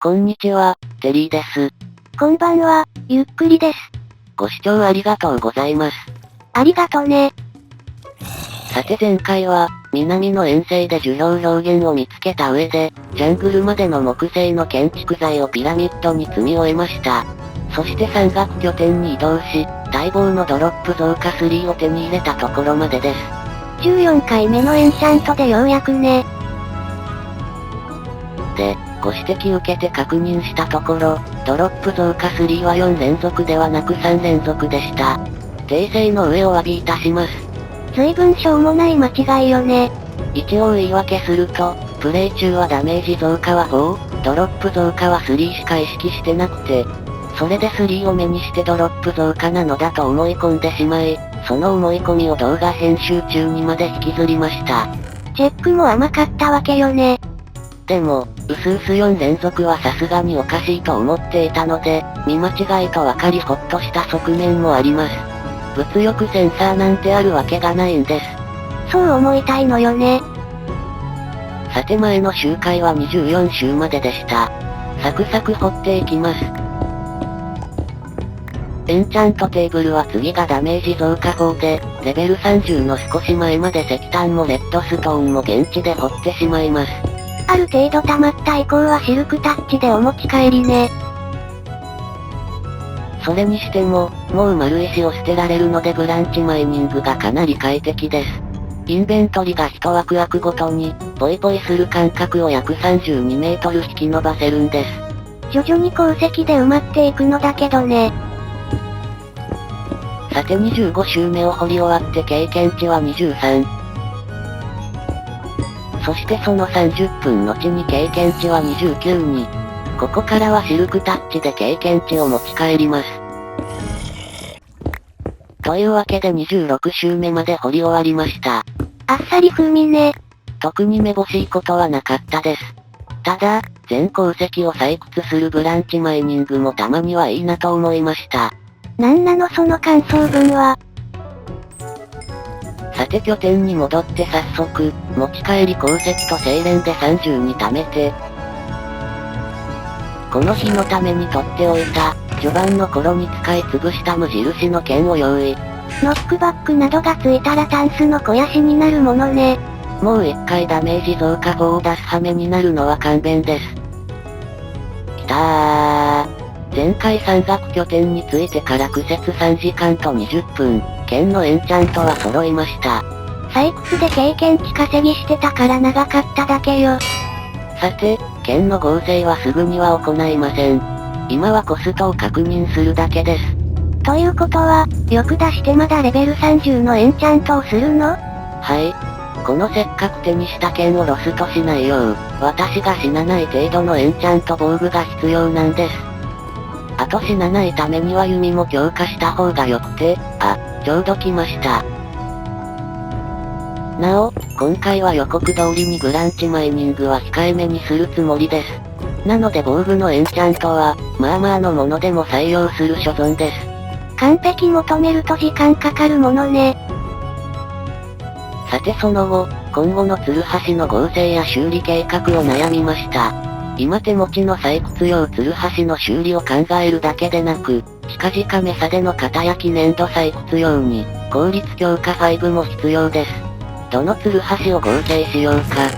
こんにちは、テリーです。こんばんは、ゆっくりです。ご視聴ありがとうございます。ありがとね。さて前回は、南の遠征で樹氷表現を見つけた上で、ジャングルまでの木製の建築材をピラミッドに積み終えました。そして山岳拠点に移動し、待望のドロップ増加3を手に入れたところまでです。14回目のエンチャントでようやくね。で、ご指摘受けて確認したところ、ドロップ増加3は4連続ではなく3連続でした。訂正の上お詫びいたします。随分しょうもない間違いよね。一応言い訳すると、プレイ中はダメージ増加は4、ドロップ増加は3しか意識してなくて、それで3を目にしてドロップ増加なのだと思い込んでしまい、その思い込みを動画編集中にまで引きずりました。チェックも甘かったわけよね。でも、うすうす4連続はさすがにおかしいと思っていたので、見間違いと分かりほっとした側面もあります。物欲センサーなんてあるわけがないんです。そう思いたいのよね。さて前の周回は24周まででした。サクサク掘っていきます。エンチャントテーブルは次がダメージ増加法で、レベル30の少し前まで石炭もレッドストーンも現地で掘ってしまいます。ある程度溜まった以降はシルクタッチでお持ち帰りね。それにしても、もう丸石を捨てられるのでブランチマイニングがかなり快適です。インベントリが1ワクワクごとに、ポイポイする間隔を約32メートル引き伸ばせるんです。徐々に鉱石で埋まっていくのだけどね。さて25周目を掘り終わって経験値は23。そしてその30分後に経験値は29に。ここからはシルクタッチで経験値を持ち帰ります。というわけで26周目まで掘り終わりました。あっさり風味ね。特にめぼしいことはなかったです。ただ、全鉱石を採掘するブランチマイニングもたまにはいいなと思いました。なんなのその感想文は。さて拠点に戻って早速、持ち帰り鉱石と精錬で30に貯めて、この日のために取っておいた、序盤の頃に使い潰した無印の剣を用意。ノックバックなどがついたらタンスの肥やしになるものね。もう一回ダメージ増加法を出す羽目になるのは勘弁です。きたー。前回山岳拠点についてから苦節3時間と20分、剣のエンチャントは揃いました。採掘で経験値稼ぎしてたから長かっただけよ。さて、剣の合成はすぐには行いません。今はコストを確認するだけです。ということは、よく出してまだレベル30のエンチャントをするの？はい。このせっかく手にした剣をロストしないよう、私が死なない程度のエンチャント防具が必要なんです。あと死なないためには弓も強化した方が良くて、ちょうど来ました。なお、今回は予告通りにブランチマイニングは控えめにするつもりです。なので防具のエンチャントは、まあまあのものでも採用する所存です。完璧求めると時間かかるものね。さてその後、今後のツルハシの合成や修理計画を悩みました。今手持ちの採掘用ツルハシの修理を考えるだけでなく、近々メサでの型焼き粘土採掘用に、効率強化5も必要です。どのツルハシを合成しようか。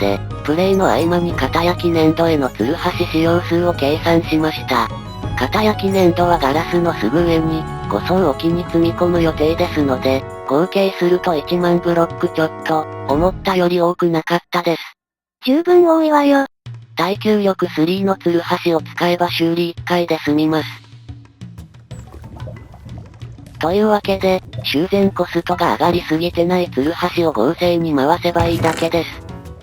で、プレイの合間に型焼き粘土へのツルハシ使用数を計算しました。型焼き粘土はガラスのすぐ上に、5層置きに積み込む予定ですので、合計すると1万ブロックちょっと、思ったより多くなかったです。十分多いわよ。耐久力3のツルハシを使えば修理1回で済みます。というわけで、修繕コストが上がりすぎてないツルハシを合成に回せばいいだけです。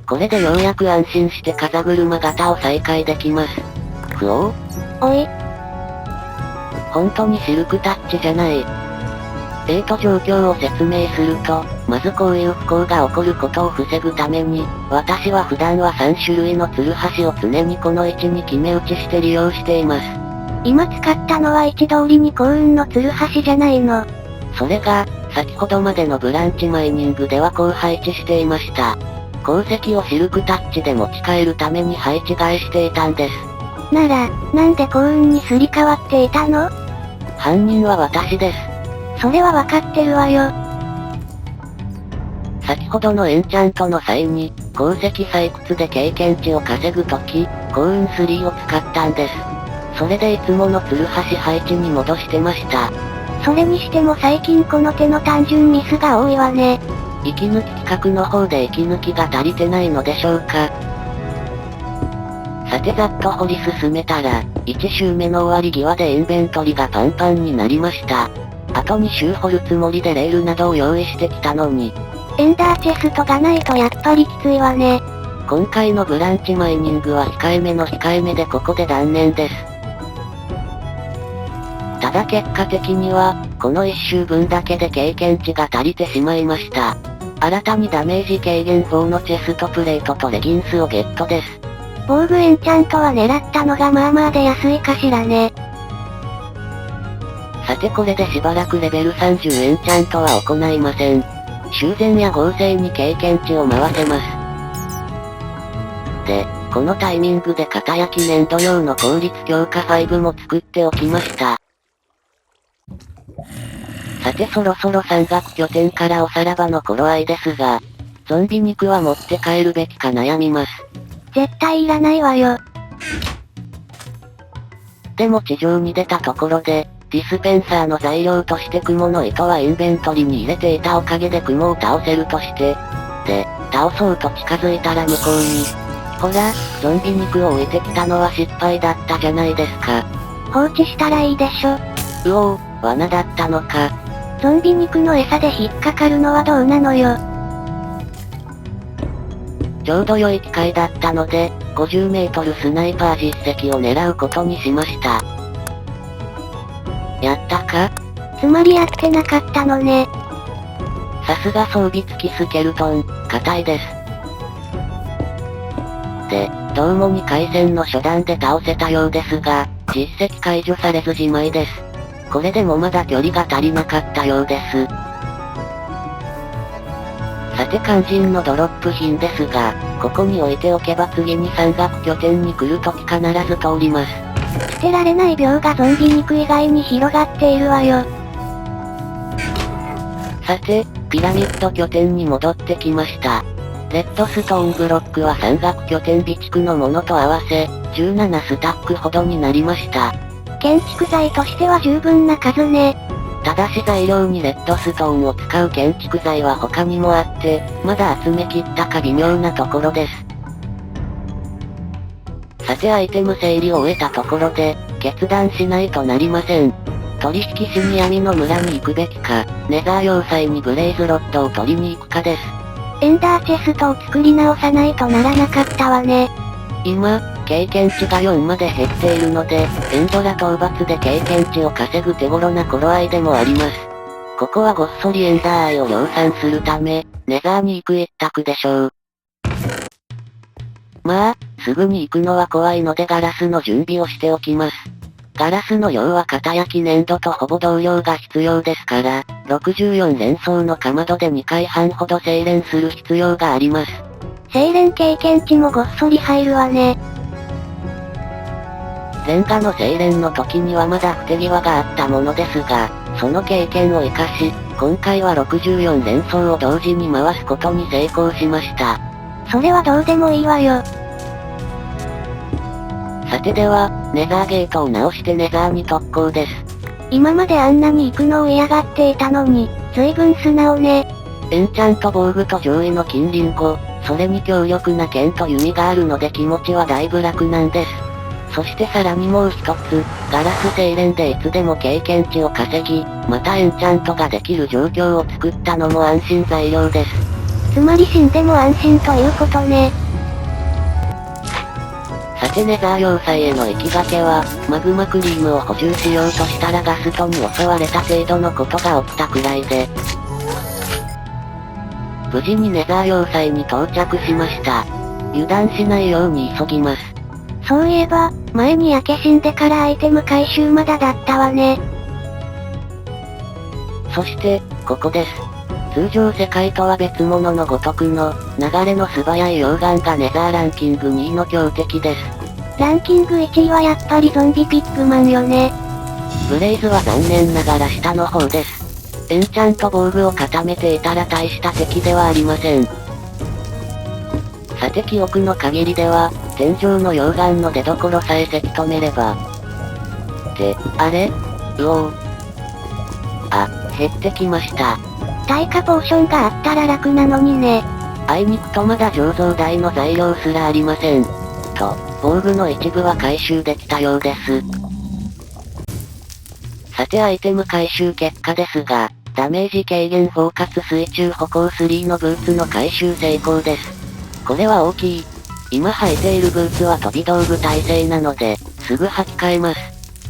これでようやく安心して風車型を再開できます。おい。本当にシルクタッチじゃない。状況を説明すると、まずこういう不幸が起こることを防ぐために、私は普段は3種類のツルハシを常にこの位置に決め打ちして利用しています。今使ったのは位置通りに幸運のツルハシじゃないの。それが、先ほどまでのブランチマイニングではこう配置していました。鉱石をシルクタッチで持ち帰るために配置換えしていたんです。なら、なんで幸運にすり替わっていたの？犯人は私です。それはわかってるわよ。先ほどのエンチャントの際に、鉱石採掘で経験値を稼ぐとき、幸運3を使ったんです。それでいつものツルハシ配置に戻してました。それにしても最近この手の単純ミスが多いわね。息抜き企画の方で息抜きが足りてないのでしょうか。さてざっと掘り進めたら、1周目の終わり際でインベントリがパンパンになりました。あと2周掘るつもりでレールなどを用意してきたのに、エンダーチェストがないとやっぱりきついわね。今回のブランチマイニングは控えめの控えめでここで断念です。ただ結果的には、この1周分だけで経験値が足りてしまいました。新たにダメージ軽減4のチェストプレートとレギンスをゲットです。防具エンチャントは狙ったのがまあまあで安いかしらね。さてこれでしばらくレベル30エンチャントは行いません。修繕や合成に経験値を回せます。で、このタイミングで型焼き粘土用の効率強化5も作っておきました。さてそろそろ山岳拠点からおさらばの頃合いですが、ゾンビ肉は持って帰るべきか悩みます。絶対いらないわよ。でも地上に出たところで、ディスペンサーの材料として雲の糸はインベントリに入れていたおかげで雲を倒せるとして、で、倒そうと近づいたら向こうに、ほら、ゾンビ肉を置いてきたのは失敗だったじゃないですか。放置したらいいでしょ。うおー、罠だったのか。ゾンビ肉の餌で引っかかるのはどうなのよ。ちょうど良い機会だったので、50メートルスナイパー実績を狙うことにしました。やったか？つまりやってなかったのね。さすが装備付きスケルトン、硬いです。で、どうも2回戦の初段で倒せたようですが、実績解除されずじまいです。これでもまだ距離が足りなかったようです。さて肝心のドロップ品ですが、ここに置いておけば次に山岳拠点に来るとき必ず通ります。捨てられない病がゾンビ肉以外に広がっているわよ。さて、ピラミッド拠点に戻ってきました。レッドストーンブロックは山岳拠点備蓄のものと合わせ、17スタックほどになりました。建築材としては十分な数ね。ただし材料にレッドストーンを使う建築材は他にもあって、まだ集めきったか微妙なところです。さてアイテム整理を終えたところで、決断しないとなりません。取引しに闇の村に行くべきか、ネザー要塞にブレイズロッドを取りに行くかです。エンダーチェストを作り直さないとならなかったわね。今、経験値が4まで減っているので、エンドラ討伐で経験値を稼ぐ手頃な頃合いでもあります。ここはごっそりエンダーアイを量産するため、ネザーに行く一択でしょう。まあ、すぐに行くのは怖いのでガラスの準備をしておきます。ガラスの量は型焼き粘土とほぼ同量が必要ですから、64連装のかまどで2回半ほど精錬する必要があります。精錬経験値もごっそり入るわね。レンガの精錬の時にはまだ不手際があったものですが、その経験を活かし、今回は64連装を同時に回すことに成功しました。それはどうでもいいわよ。さてでは、ネザーゲートを直してネザーに特攻です。今まであんなに行くのを嫌がっていたのに、随分素直ね。エンチャント防具と上位の金リンゴ、それに強力な剣と弓があるので気持ちはだいぶ楽なんです。そしてさらにもう一つ、ガラス精錬でいつでも経験値を稼ぎ、またエンチャントができる状況を作ったのも安心材料です。つまり死んでも安心ということね。さてネザー要塞への行きがけは、マグマクリームを補充しようとしたらガストに襲われた程度のことが起きたくらいで、無事にネザー要塞に到着しました。油断しないように急ぎます。そういえば、前に焼け死んでからアイテム回収まだだったわね。そして、ここです。通常世界とは別物のごとくの、流れの素早い溶岩がネザーランキング2位の強敵です。ランキング1位はやっぱりゾンビピックマンよね。ブレイズは残念ながら下の方です。エンチャント防具を固めていたら大した敵ではありません。さて記憶の限りでは、天井の溶岩の出所さえせき止めれば。あれ減ってきました。耐火ポーションがあったら楽なのにね。あいにくとまだ醸造台の材料すらありません。と、防具の一部は回収できたようです。さてアイテム回収結果ですが、ダメージ軽減包括水中歩行3のブーツの回収成功です。これは大きい。今履いているブーツは飛び道具耐性なので、すぐ履き替えます。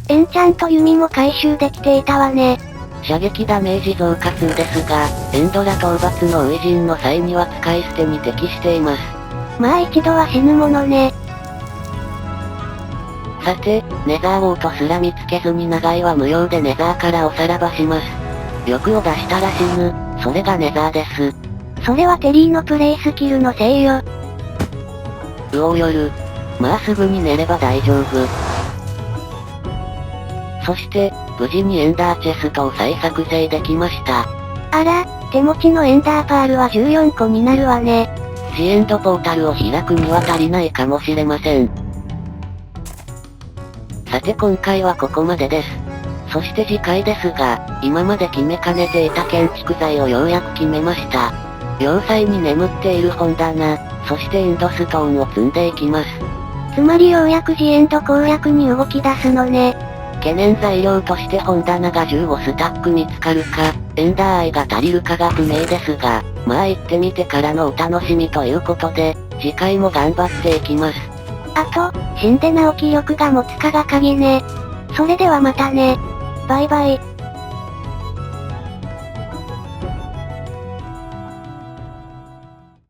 エンチャント弓も回収できていたわね。射撃ダメージ増加数ですが、エンドラ討伐の初陣の際には使い捨てに適しています。まあ一度は死ぬものね。さて、ネザーウォートすら見つけずに長いは無用でネザーからおさらばします。欲を出したら死ぬ、それがネザーです。それはテリーのプレイスキルのせいよ。夜。まあすぐに寝れば大丈夫。そして、無事にエンダーチェストを再作成できました。あら、手持ちのエンダーパールは14個になるわね。ジエンドポータルを開くには足りないかもしれません。さて今回はここまでです。そして次回ですが、今まで決めかねていた建築材をようやく決めました。要塞に眠っている本棚、そしてエンドストーンを積んでいきます。つまりようやくジエンド攻略に動き出すのね。懸念材料として本棚が15スタック見つかるか、エンダー愛が足りるかが不明ですが、まあ行ってみてからのお楽しみということで、次回も頑張っていきます。あと、死んでなお気力が持つかが鍵ね。それではまたね。バイバイ。